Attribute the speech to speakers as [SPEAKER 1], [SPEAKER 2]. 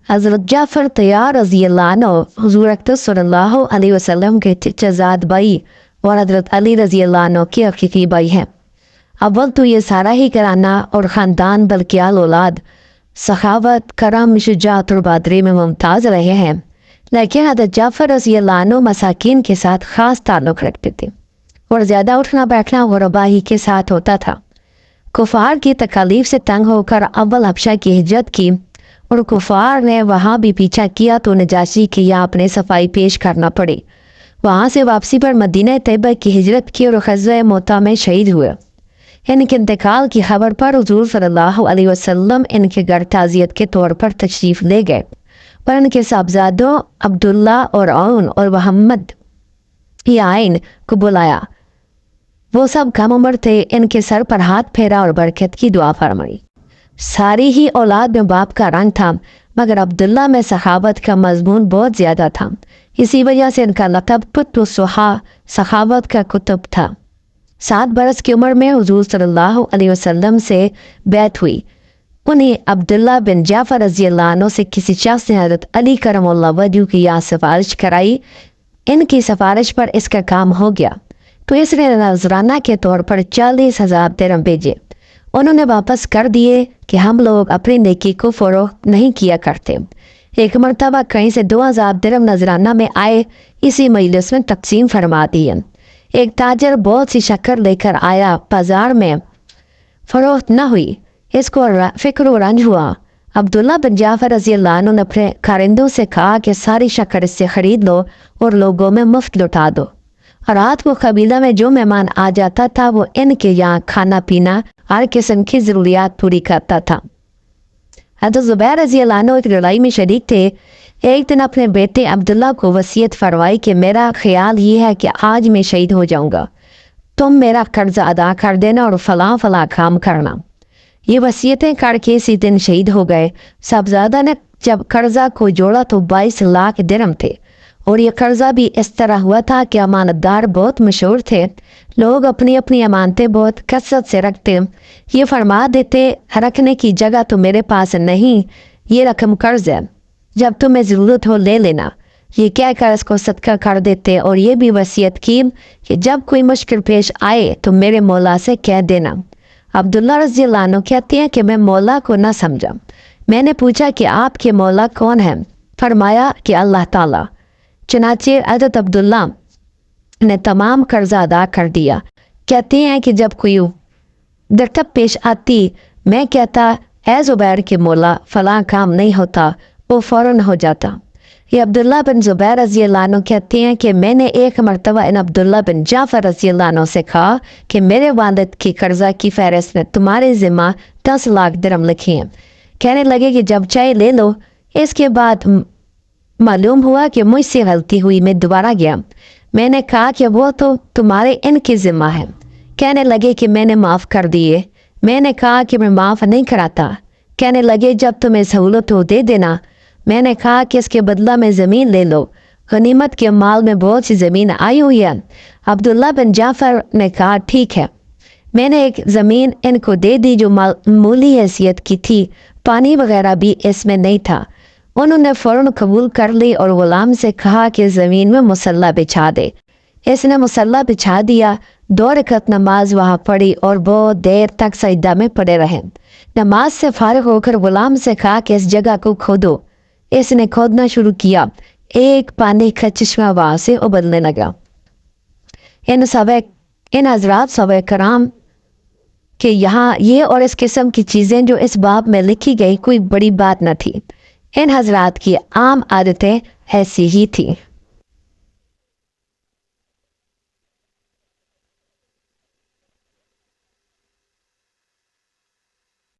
[SPEAKER 1] حضرت جعفر طیار رضی اللہ عنہ حضور اکرم صلی اللہ علیہ وسلم کے چچا بھائی اور حضرت علی رضی اللہ عنہ کے حقیقی بھائی ہیں۔ اول تو یہ سارا ہی گھرانہ اور خاندان بلکیال اولاد سخاوت، کرم، شجاعت اور بہادری میں ممتاز رہے ہیں، لیکن حضرت جعفر رضی اللہ عنہ مساکین کے ساتھ خاص تعلق رکھتے تھے اور زیادہ اٹھنا بیٹھنا غربا ہی کے ساتھ ہوتا تھا۔ کفار کی تکالیف سے تنگ ہو کر اول حبشہ کی ہجرت کی اور کفار نے وہاں بھی پیچھا کیا تو نجاشی کے یہاں اپنے صفائی پیش کرنا پڑی۔ وہاں سے واپسی پر مدینہ طیبہ کی ہجرت کی اور غزوہ موتا میں شہید ہوئے۔ ان کے انتقال کی خبر پر حضور صلی اللہ علیہ وسلم ان کے گھر تعزیت کے طور پر تشریف لے گئے اور ان کے صاحبزادوں عبداللہ اور عون اور محمد عین کو بلایا۔ وہ سب کم عمر تھے، ان کے سر پر ہاتھ پھیرا اور برکت کی دعا فرمائی۔ ساری ہی اولاد میں باپ کا رنگ تھا، مگر عبداللہ میں سخاوت کا مضمون بہت زیادہ تھا، اسی وجہ سے ان کا لقب قطب الصحا سخاوت کا قطب تھا۔ 7 برس کی عمر میں حضور صلی اللہ علیہ وسلم سے بیعت ہوئی۔ انہیں عبداللہ بن جعفر رضی اللہ عنہ سے کسی شخص نے حضرت علی کرم اللہ وجہہ کی یہاں سفارش کرائی۔ ان کی سفارش پر اس کا کام ہو گیا تو اس نے نذرانہ کے طور پر 40,000 درہم بھیجے۔ انہوں نے واپس کر دیے کہ ہم لوگ اپنی نیکی کو فروخت نہیں کیا کرتے۔ ایک مرتبہ کہیں سے 2,000 درہم نذرانہ میں آئے، اسی مجلس میں تقسیم فرما دیے۔ ایک تاجر بہت سی شکر لے کر آیا، بازار میں فروخت نہ ہوئی، اس کو فکر و رنج ہوا۔ عبداللہ بن جعفر رضی اللہ عنہ نے اپنے کارندوں سے کہا کہ ساری شکر اس سے خرید لو اور لوگوں میں مفت لٹا دو۔ رات کو قبیلہ میں جو مہمان آ جاتا تھا وہ ان کے یہاں کھانا پینا ہر قسم کی ضروریات پوری کرتا تھا۔ حضرت زبیر رضی اللہ عنہ ایک لڑائی میں شریک تھے۔ ایک دن اپنے بیٹے عبداللہ کو وصیت فرمائی کہ میرا خیال یہ ہے کہ آج میں شہید ہو جاؤں گا، تم میرا قرض ادا کر دینا اور فلاں فلاں کام کرنا۔ یہ وصیتیں کر کے اسی دن شہید ہو گئے۔ صاحبزادہ نے جب قرضہ کو جوڑا تو 22 لاکھ درہم تھے، اور یہ قرضہ بھی اس طرح ہوا تھا کہ امانت دار بہت مشہور تھے، لوگ اپنی اپنی امانتیں بہت کثرت سے رکھتے، یہ فرما دیتے رکھنے کی جگہ تو میرے پاس نہیں، یہ رقم قرض ہے، جب تمہیں ضرورت ہو لے لینا، یہ کہہ کر اس کو صدقہ کر دیتے۔ اور یہ بھی وصیت کی کہ جب کوئی مشکل پیش آئے تو میرے مولا سے کہہ دینا۔ عبداللہ رضی اللہ عنہ کہتے ہیں کہ میں مولا کو نہ سمجھا۔ میں نے پوچھا کہ آپ کے مولا کون ہیں؟ فرمایا کہ اللہ تعالیٰ۔ چنانچہ حضرت عبداللہ نے تمام قرضہ ادا کر دیا۔ کہتے ہیں کہ جب کوئی دقت پیش آتی میں کہتا اے زبیر کے مولا فلاں کام نہیں ہوتا، وہ فوراً ہو جاتا۔ یہ عبداللہ بن زبیر رضی اللہ عنہ کہتے ہیں کہ میں نے ایک مرتبہ ان عبداللہ بن جعفر رضی اللہ عنہ سے کہا کہ میرے والد کی قرضہ کی فہرست میں تمہارے ذمہ 10 لاکھ درہم لکھے ہیں۔ کہنے لگے کہ جب چاہے لے لو۔ اس کے بعد معلوم ہوا کہ مجھ سے غلطی ہوئی، میں دوبارہ گیا، میں نے کہا کہ وہ تو تمہارے ان کے ذمہ ہے۔ کہنے لگے کہ میں نے معاف کر دیے۔ میں نے کہا کہ میں معاف نہیں کراتا۔ کہنے لگے جب تمہیں سہولت ہو دے دینا۔ میں نے کہا کہ اس کے بدلہ میں زمین لے لو، غنیمت کے مال میں بہت سی زمین آئی ہوئی ہے۔ عبداللہ بن جعفر نے کہا ٹھیک ہے۔ میں نے ایک زمین ان کو دے دی جو معمولی حیثیت کی تھی، پانی وغیرہ بھی اس میں نہیں تھا۔ انہوں نے فوراً قبول کر لی اور غلام سے کہا کہ زمین میں مصلی بچھا دے۔ اس نے مصلی بچھا دیا، 2 رکعت نماز وہاں پڑھی اور بہت دیر تک سجدہ میں پڑے رہے۔ نماز سے فارغ ہو کر غلام سے کہا کہ اس جگہ کو کھودو۔ اس نے کھودنا شروع کیا، ایک پانی کا چشمہ وہاں سے ابلنے لگا۔ ان حضرات صحابہ کرام کہ یہاں یہ اور اس قسم کی چیزیں جو اس باب میں لکھی گئی کوئی بڑی بات نہ تھی، ان حضرات کی عام عادتیں ایسی ہی تھی۔